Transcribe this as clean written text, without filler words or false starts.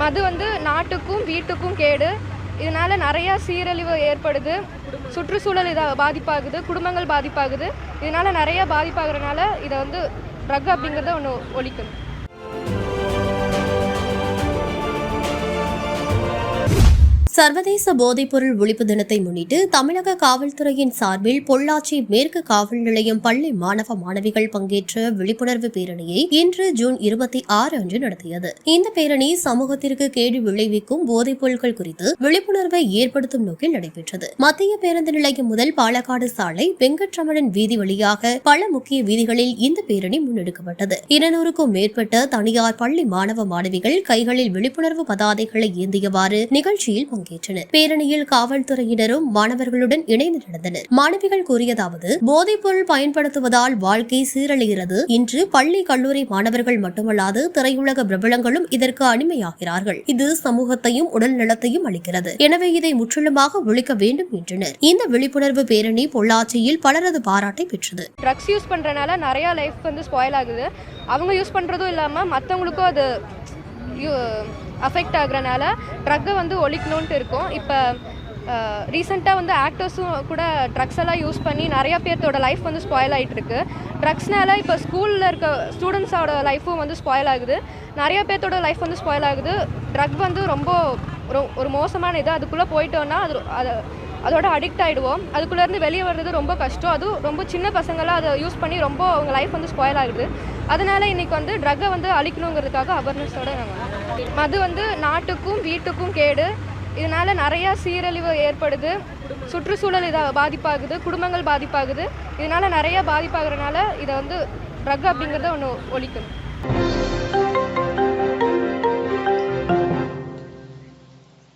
மது வந்து நாட்டுக்கும் வீட்டுக்கும் கேடு. இதனால் நிறையா சீரழிவு ஏற்படுது, சுற்றுச்சூழல் பாதிப்பாகுது, குடும்பங்கள் பாதிப்பாகுது. இதனால் நிறையா பாதிப்பாகிறனால இதை வந்து ட்ரக் அப்படிங்கிறத ஒன்று ஒழிக்கணும். சர்வதேச போதைப்பொருள் ஒழிப்பு தினத்தை முன்னிட்டு தமிழக காவல்துறையின் சார்பில் பொள்ளாச்சி மேற்கு காவல் நிலையம் பள்ளி மாணவ மாணவிகள் பங்கேற்ற விழிப்புணர்வு பேரணியை இன்று ஜூன் 26 அன்று நடத்தியது. இந்த பேரணி சமூகத்திற்கு கேடு விளைவிக்கும் போதைப் பொருட்கள் குறித்து விழிப்புணர்வை ஏற்படுத்தும் நோக்கில் நடைபெற்றது. மத்திய பேருந்து நிலையம் முதல் பாலக்காடு சாலை, வெங்கட்ரமணன் வீதி வழியாக பல முக்கிய வீதிகளில் இந்த பேரணி முன்னெடுக்கப்பட்டது. 200க்கும் மேற்பட்ட தனியார் பள்ளி மாணவ மாணவிகள் கைகளில் விழிப்புணர்வு பதாதைகளை ஏந்தியவாறு நிகழ்ச்சியில் பங்கேற்றனர். பேரணியில் காவல்துறையினரும் மாணவர்களுடன் இணைந்து நடந்தனர். மாணவிகள் கூறியதாவது: போதைப் பொருள் பயன்படுத்துவதால் வாழ்க்கை சீரழிகிறது. இன்று பள்ளி கல்லூரி மாணவர்கள் மட்டுமல்லாது திரையுலக பிரபலங்களும் இதற்கு அடிமையாகிறார்கள். இது சமூகத்தையும் உடல் நலத்தையும் அளிக்கிறது. எனவே இதை முற்றிலுமாக ஒழிக்க வேண்டும் என்றனர். இந்த விழிப்புணர்வு பேரணி பொள்ளாச்சியில் பலரது பாராட்டை பெற்றது. ட்ரக்ஸ் யூஸ் பண்றதுனால நிறைய லைஃப் வந்து ஸ்பாயில் ஆகுது. அவங்க யூஸ் பண்றதும் இல்லாம மற்றவங்களுக்கும் அது அஃபெக்ட் ஆகுறனால ட்ரக்கை வந்து ஒழிக்கணுன்ட்டு இருக்கும். இப்போ ரீசெண்டாக வந்து ஆக்டர்ஸும் கூட ட்ரக்ஸ் எல்லாம் யூஸ் பண்ணி நிறையா பேர்த்தோட லைஃப் வந்து ஸ்பாயில் ஆகிட்டு இருக்கு. ட்ரக்ஸ்னால இப்போ ஸ்கூலில் இருக்க ஸ்டூடெண்ட்ஸோட லைஃப்பும் வந்து ஸ்பாயில் ஆகுது, நிறையா பேர்த்தோட லைஃப் வந்து ஸ்பாயில் ஆகுது. ட்ரக் வந்து ரொம்ப ஒரு மோசமான இது. அதுக்குள்ளே போயிட்டோன்னா அதோட அடிக்ட் ஆகிடுவோம். அதுக்குள்ளேருந்து வெளியே வர்றது ரொம்ப கஷ்டம். அதுவும் ரொம்ப சின்ன பசங்களாம் அதை யூஸ் பண்ணி ரொம்ப அவங்க லைஃப் வந்து ஸ்பாயில் ஆகுது. அதனால் இன்றைக்கி வந்து ட்ரக்கை வந்து அழிக்கணுங்கிறதுக்காக அவேர்னஸோடு நாங்கள் மது வந்து நாட்டுக்கும் வீட்டுக்கும் கேடு. இதனால் நிறையா சீரழிவு ஏற்படுது, சுற்றுச்சூழல் பாதிப்பாகுது, குடும்பங்கள் பாதிப்பாகுது. இதனால் நிறையா பாதிப்பாகிறனால இதை வந்து ட்ரக் அப்படிங்கிறத ஒன்று ஒழிக்கணும்.